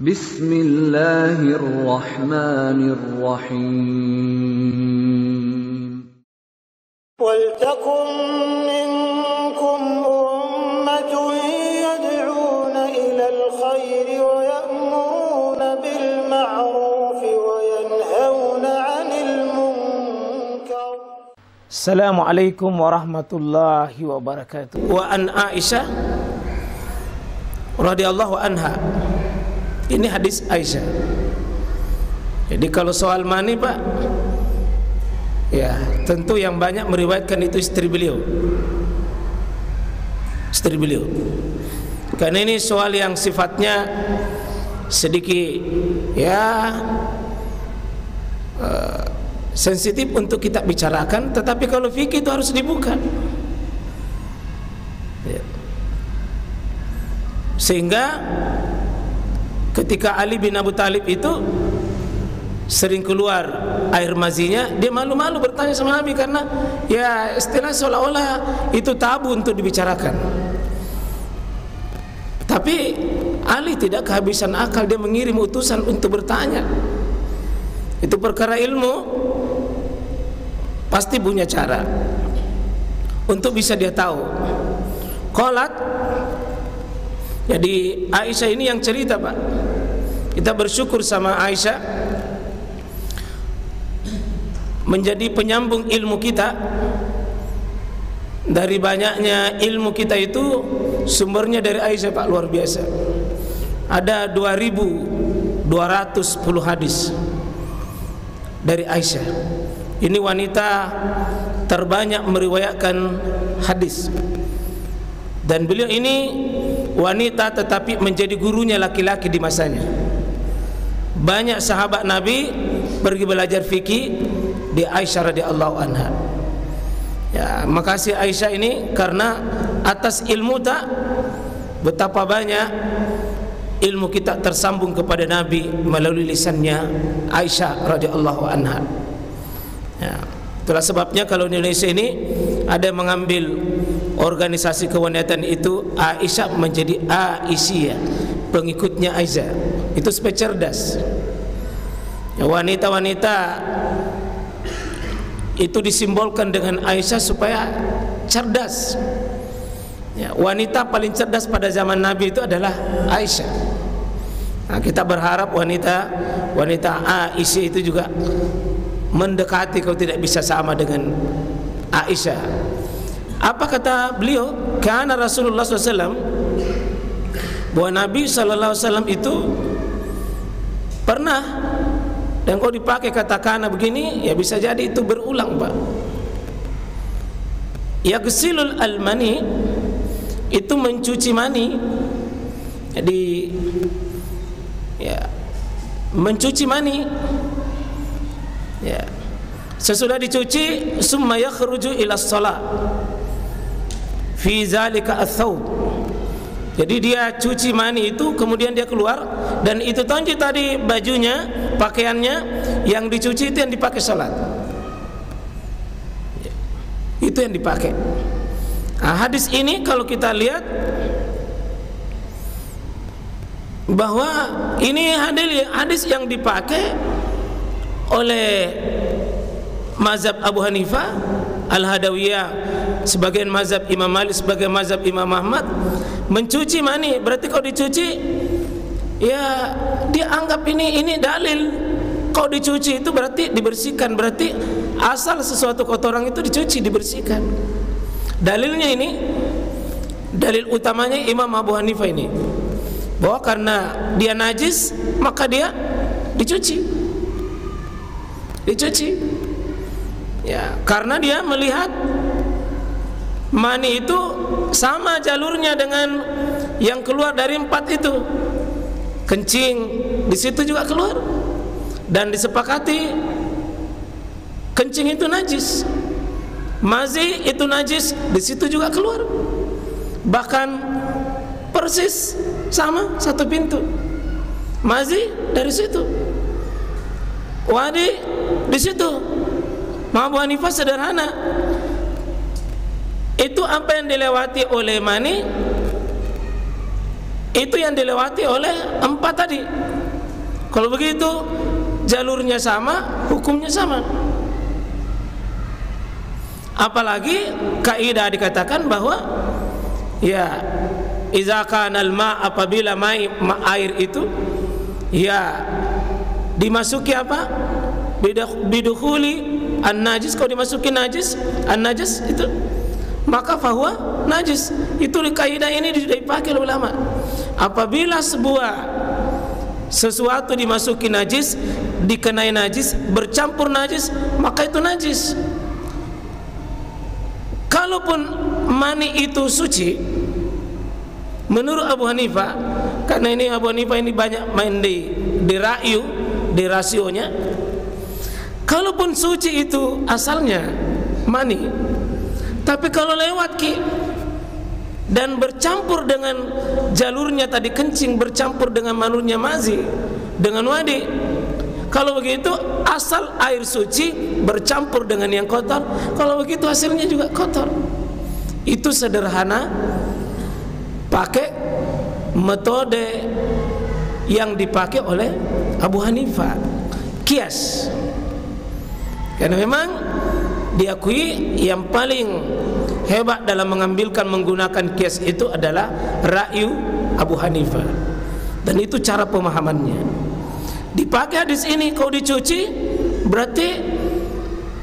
Bismillahirrahmanirrahim. Waltakum minkum ummatun yad'una ilal khairi wa ya'muruna bil ma'rufi wa yanhauna 'anil munkar. Assalamualaikum warahmatullahi wabarakatuh. Wa an Aisyah radhiyallahu anha. Ini hadis Aisyah. Jadi kalau soal mani, Pak, ya tentu yang banyak meriwayatkan itu istri beliau. Istri beliau. Karena ini soal yang sifatnya sedikit ya sensitif untuk kita bicarakan, tetapi kalau fikih itu harus dibuka. Ya. Sehingga ketika Ali bin Abi Thalib itu sering keluar air mazinya, dia malu-malu bertanya sama Nabi karena ya istilah seolah-olah itu tabu untuk dibicarakan. Tapi Ali tidak kehabisan akal, dia mengirim utusan untuk bertanya. Itu perkara ilmu, pasti punya cara untuk bisa dia tahu. Qalat, jadi Aisyah ini yang cerita, Pak. Kita bersyukur sama Aisyah menjadi penyambung ilmu kita. Dari banyaknya ilmu kita itu sumbernya dari Aisyah, Pak, luar biasa. Ada 2210 hadis dari Aisyah. Ini wanita terbanyak meriwayatkan hadis. Dan beliau ini wanita tetapi menjadi gurunya laki-laki di masanya. Banyak sahabat Nabi pergi belajar fikih di Aisyah radhiyallahu anha. Ya, makasih Aisyah ini karena atas ilmu tak betapa banyak ilmu kita tersambung kepada Nabi melalui lisannya Aisyah radhiyallahu anha. Ya, itulah sebabnya kalau di Indonesia ini ada yang mengambil organisasi kewanitaan itu, Aisyah menjadi Aisyah, pengikutnya Aisyah. Itu supaya cerdas. Ya, wanita-wanita itu disimbolkan dengan Aisyah supaya cerdas. Ya, wanita paling cerdas pada zaman Nabi itu adalah Aisyah. Nah, kita berharap wanita Aisyah itu juga mendekati, kalau tidak bisa sama dengan Aisyah. Apa kata beliau? Karena Rasulullah SAW, bahwa Nabi SAW itu pernah, dan kalau dipakai kata kana begini, ya bisa jadi itu berulang, Pak. Yaghsilul al-mani, itu mencuci mani. Jadi ya mencuci mani. Ya. Sesudah dicuci, summa yakhruju ila shalah fi zalika ath-thawb. Jadi dia cuci mani itu, kemudian dia keluar, dan itu tonji tadi bajunya, pakaiannya yang dicuci itu yang dipakai salat. Itu yang dipakai. Nah, hadis ini kalau kita lihat bahwa ini hadis yang dipakai oleh mazhab Abu Hanifah, Al-Hadawiyah, sebagian mazhab Imam Malik, sebagian mazhab Imam Ahmad. Mencuci mani berarti kalau dicuci, ya dia anggap ini dalil. Kalau dicuci itu berarti dibersihkan, berarti asal sesuatu kotoran itu dicuci, dibersihkan. Dalilnya ini, dalil utamanya Imam Abu Hanifah ini, bahwa karena dia najis maka dia dicuci. Ya, karena dia melihat mani itu sama jalurnya dengan yang keluar dari 4 itu. Kencing di situ juga keluar, dan disepakati kencing itu najis. Mazi itu najis, di situ juga keluar. Bahkan persis sama, satu pintu. Mazi dari situ, wadi di situ. Abu Hanifah sederhana. Itu apa yang dilewati oleh mani Itu yang dilewati oleh 4 tadi. Kalau begitu jalurnya sama, hukumnya sama. Apalagi kaidah dikatakan bahwa ya iza kanal ma, apabila air itu ya dimasuki apa? Bidukhuli an-najis, kalau dimasuki najis, an-najis itu maka fahuwa najis. Itu kaidah ini sudah dipakai oleh ulama. Apabila sesuatu dimasuki najis, dikenai najis, bercampur najis, maka itu najis. Kalaupun mani itu suci, menurut Abu Hanifah, karena ini Abu Hanifah ini banyak main di rasionya. Kalaupun suci itu asalnya mani, tapi kalau lewat dan bercampur dengan jalurnya tadi kencing, bercampur dengan manurnya mazi, dengan wadi, kalau begitu asal air suci bercampur dengan yang kotor, kalau begitu hasilnya juga kotor. Itu sederhana pakai metode yang dipakai oleh Abu Hanifah, kias. Karena memang diakui yang paling hebat dalam menggunakan kias itu adalah ra'yu Abu Hanifah, dan itu cara pemahamannya. Dipakai hadis ini, kalau dicuci berarti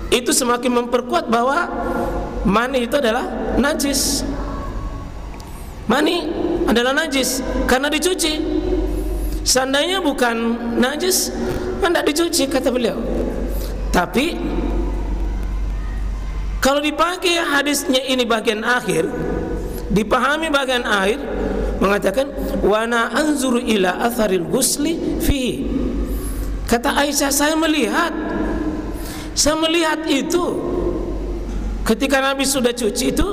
itu semakin memperkuat bahwa mani itu adalah najis. Mani adalah najis karena dicuci. Seandainya bukan najis, tidak dicuci, kata beliau. Tapi kalau dipakai hadisnya ini bagian akhir, dipahami bagian akhir, mengatakan wana anzuru ila atharil ghusli fihi. Kata Aisyah, saya melihat itu ketika Nabi sudah cuci itu,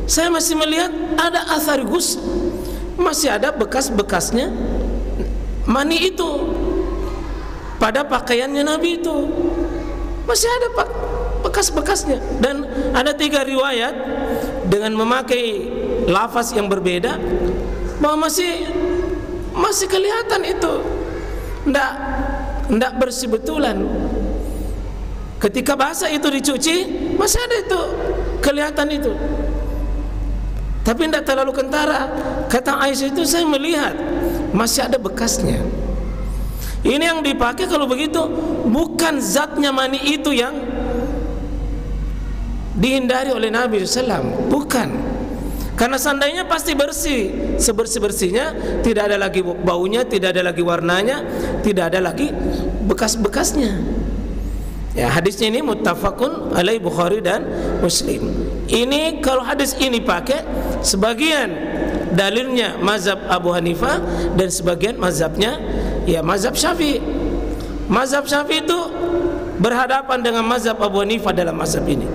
saya masih melihat ada athar ghusl, masih ada bekas-bekasnya mani itu pada pakaiannya Nabi itu, masih ada bekas-bekasnya. Dan ada 3 riwayat dengan memakai lafaz yang berbeda bahwa masih kelihatan itu, ndak bersih betulan. Ketika basah itu dicuci, masih ada itu, kelihatan itu, tapi ndak terlalu kentara. Kata Aisyah itu, saya melihat masih ada bekasnya. Ini yang dipakai kalau begitu bukan zatnya mani itu yang dihindari oleh Nabi SAW, bukan. Karena seandainya pasti bersih, sebersih-bersihnya, tidak ada lagi baunya, tidak ada lagi warnanya, tidak ada lagi bekas-bekasnya. Ya, hadisnya ini muttafaqun alaih, Bukhari dan Muslim. Ini kalau hadis ini pakai, sebagian dalilnya mazhab Abu Hanifah dan sebagian mazhabnya ya mazhab Syafi'i. Mazhab Syafi'i itu berhadapan dengan mazhab Abu Hanifah dalam mazhab ini.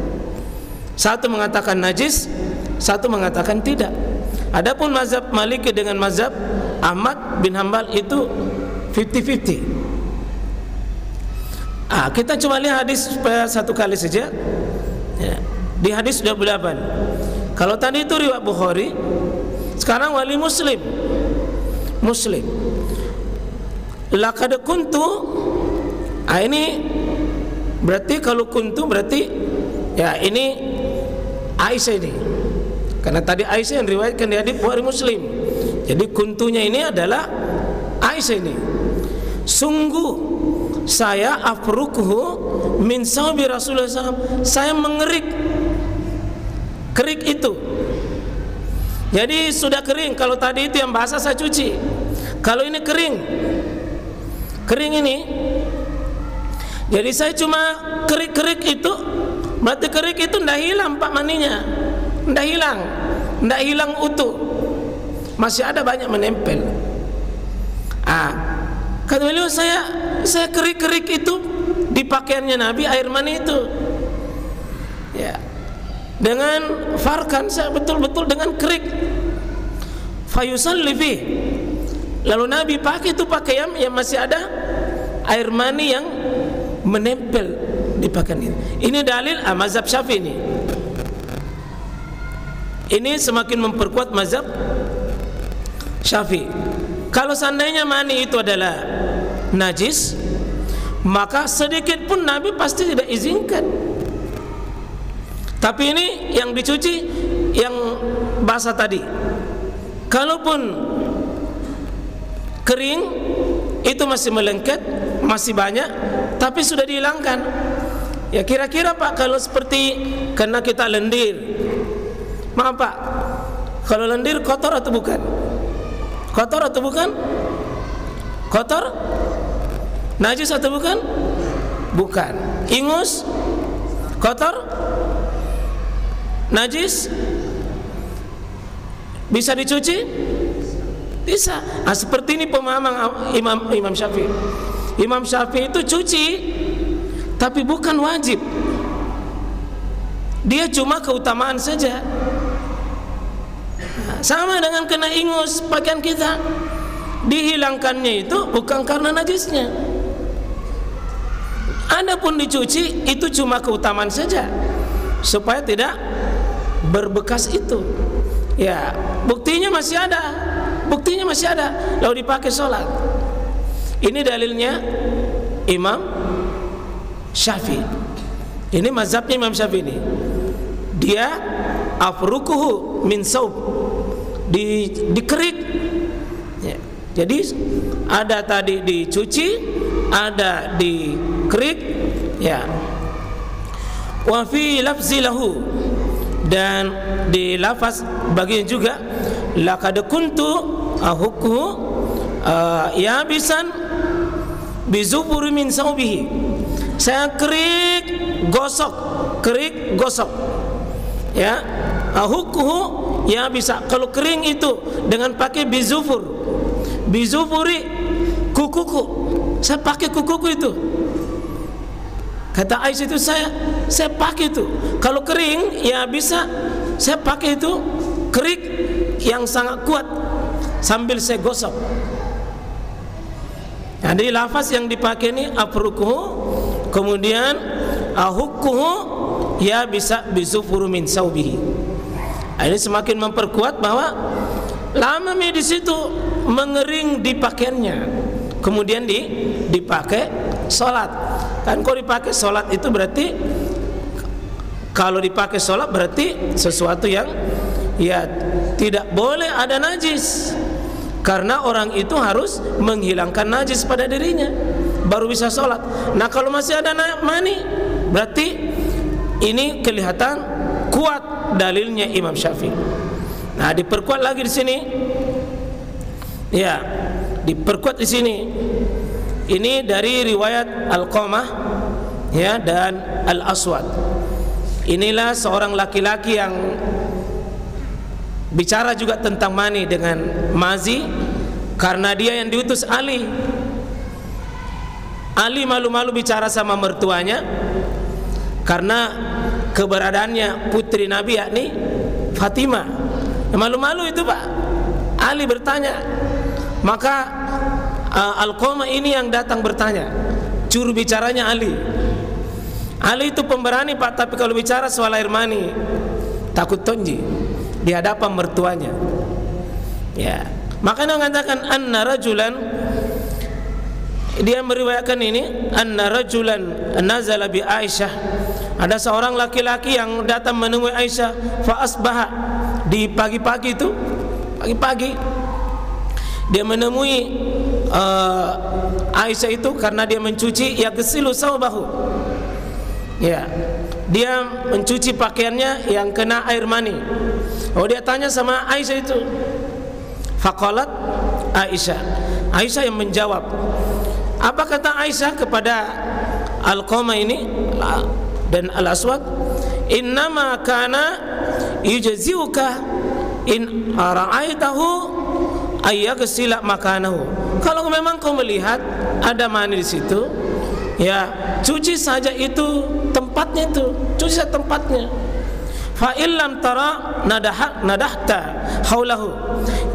Satu mengatakan najis, satu mengatakan tidak. Adapun mazhab Maliki dengan mazhab Ahmad bin Hanbal itu 50-50. Kita coba lihat hadis supaya satu kali saja ya. Di hadis 28, kalau tadi itu riwayat Bukhari, sekarang wali Muslim. Laqad kuntu, ini berarti kalau kuntu berarti ya ini Aisyah ini, karena tadi Aisyah yang riwayatkan di hadis Bukhari Muslim. Jadi kuntunya ini adalah Aisyah ini. Sungguh saya afrukuhu min sawbi Rasulullah SAW, saya mengerik itu. Jadi sudah kering. Kalau tadi itu yang basah saya cuci, kalau ini kering ini, jadi saya cuma kerik itu. Berarti kerik itu tidak hilang pak maninya, tidak hilang utuh, masih ada banyak menempel. Kata beliau, saya kerik itu di pakaiannya Nabi, air mani itu ya, dengan farkan, saya betul-betul dengan kerik. Fayusalli fi, lalu Nabi pakai itu pakaian yang masih ada air mani yang menempel di pakaian ini. Ini dalil mazhab Syafi'i ini. Ini semakin memperkuat mazhab Syafi'i, kalau seandainya mani itu adalah najis, maka sedikit pun Nabi pasti tidak izinkan. Tapi ini yang dicuci, yang basah tadi, kalaupun kering itu masih melengket, masih banyak, tapi sudah dihilangkan. Ya kira-kira Pak, kalau seperti karena kita lendir, maaf Pak, kalau lendir kotor atau bukan? Kotor atau bukan? Kotor? Najis atau bukan? Bukan. Ingus? Kotor? Najis? Bisa dicuci? Bisa. Nah, seperti ini pemahaman Imam Syafi'i. Imam Syafi'i itu cuci, tapi bukan wajib. Dia cuma keutamaan saja. Sama dengan kena ingus pakaian kita, dihilangkannya itu bukan karena najisnya. Adapun dicuci itu cuma keutamaan saja, supaya tidak berbekas itu. Ya, buktinya masih ada. Buktinya masih ada, lalu dipakai sholat. Ini dalilnya Imam Syafi'i. Ini mazhabnya Imam Syafi'i ini. Dia afrukuhu min saub, dikerik. Ya. Jadi ada tadi dicuci, ada dikerik. Ya. Wa fi lafzi lahu, dan di lafaz bagian juga, laqad kuntu ahukku yabisan bizuburi min saubihi. Saya kerik gosok, ya. Ahukku ya bisa, kalau kering itu dengan pakai bizufuri kukuku, saya pakai kukuku itu. Kata Aisyah itu saya pakai itu. Kalau kering ya bisa, saya pakai itu kerik yang sangat kuat sambil saya gosok. Jadi lafaz yang dipakai ini afrukuhu, kemudian ahukkuhu ya bisa bizufuru min saubihi. Ini semakin memperkuat bahwa lama di situ mengering di pakaiannya, kemudian dipakai sholat. Kan kalau dipakai sholat itu berarti, kalau dipakai sholat berarti sesuatu yang ya tidak boleh ada najis, karena orang itu harus menghilangkan najis pada dirinya baru bisa sholat. Nah kalau masih ada mani, berarti ini kelihatan kuat dalilnya Imam Syafi'i. Nah diperkuat lagi di sini, ya diperkuat di sini. Ini dari riwayat Al-Qamah, ya, dan Al-Aswad. Inilah seorang laki-laki yang bicara juga tentang mani dengan mazi, karena dia yang diutus Ali. Ali malu-malu bicara sama mertuanya karena keberadaannya putri Nabi, yakni Fatimah. Malu-malu itu Pak. Ali bertanya, maka Al-Qamah ini yang datang bertanya, juru bicaranya Ali. Ali itu pemberani Pak, tapi kalau bicara soal air mani takut tonji di hadapan mertuanya. Ya, makanya mengatakan anna rajulan, dia meriwayatkan ini, anna rajulan nazala bi Aisyah, ada seorang laki-laki yang datang menemui Aisyah, fa asbaha, di pagi-pagi itu, pagi-pagi dia menemui Aisyah itu karena dia mencuci yaghsilu saubahu. Ya, dia mencuci pakaiannya yang kena air mani. Oh, dia tanya sama Aisyah itu. Faqalat Aisyah yang menjawab. Apa kata Aisyah kepada Al-Qamah ini dan Al-Aswad? Innama kana yujziuka in ra'aitahu ayyaghsila makanahu. Kalau memang kau melihat ada mani di situ, ya cuci saja itu tempatnya, itu cuci saja tempatnya. Fa illam tara nadahta haulahu,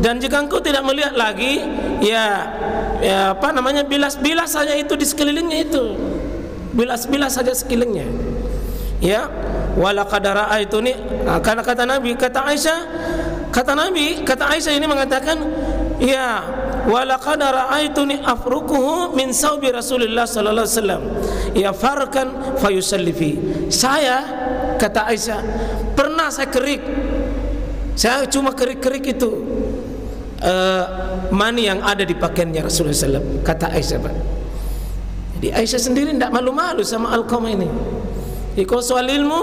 dan jika engkau tidak melihat lagi, ya apa namanya, bilas-bilas saja itu di sekelilingnya, itu bilas-bilas saja sekelilingnya. Ya, walaqad ra'aituni, karena kata Nabi, kata Aisyah ini mengatakan, ya, walaqad ra'aituni afruquhu min saubi Rasulullah sallallahu alaihi wasallam, ya farkan fayusalli fi. Saya, kata Aisyah, pernah saya kerik. Saya cuma kerik-kerik itu mani yang ada di pakaiannya Rasulullah SAW, kata Aisyah, Pak. Jadi Aisyah sendiri tidak malu-malu sama Alqamah ini. Jadi kalau soal ilmu,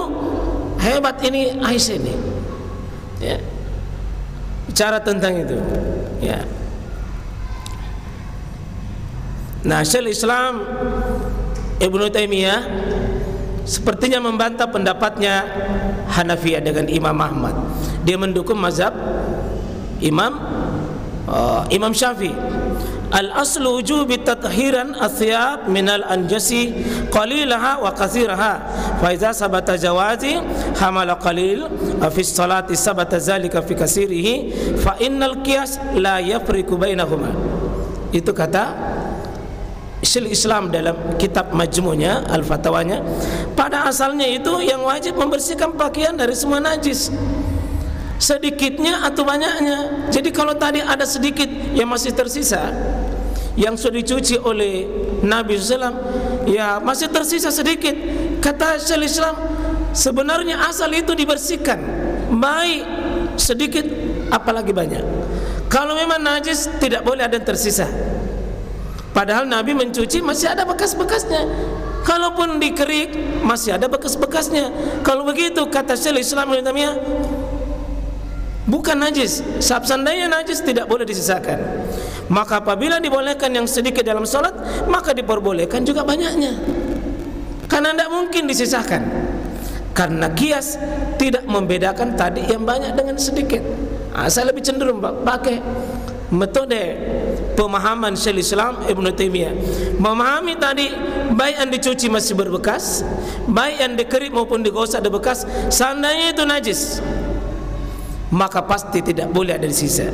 hebat ini Aisyah ini, ya, bicara tentang itu, ya. Nah, Syekhul Islam Ibnu Taimiyah sepertinya membantah pendapatnya Hanafiyah dengan Imam Ahmad. Dia mendukung mazhab Imam Syafi'i. Al-aslu wujubi tathiran athiyab minal anjasi qalilaha wa kathiraha, fa idza sabata jawazi hamala qalil fi salati sabata zalika fi kasirihi fa innal qiyas la yafriqu bainahuma. Itu kata Syekhul Islam dalam kitab majmu'nya Al-Fatawanya. Pada asalnya itu yang wajib membersihkan pakaian dari semua najis, sedikitnya atau banyaknya. Jadi kalau tadi ada sedikit yang masih tersisa, yang sudah dicuci oleh Nabi SAW, ya masih tersisa sedikit, kata Syekhul Islam, sebenarnya asal itu dibersihkan, baik sedikit apalagi banyak. Kalau memang najis tidak boleh ada yang tersisa. Padahal Nabi mencuci masih ada bekas-bekasnya. Kalaupun dikerik masih ada bekas-bekasnya. Kalau begitu kata Syekhul Islam Ibnu Taimiyah, bukan najis. Seandainya najis tidak boleh disisakan. Maka apabila dibolehkan yang sedikit dalam salat, maka diperbolehkan juga banyaknya. Karena tidak mungkin disisakan. Karena kias tidak membedakan tadi yang banyak dengan sedikit. Saya lebih cenderung pakai metode pemahaman Syekhul Islam Ibnu Taimiyah, memahami tadi baik yang dicuci masih berbekas, baik yang dikerik maupun digosok ada bekas. Seandainya itu najis, maka pasti tidak boleh ada di sisa.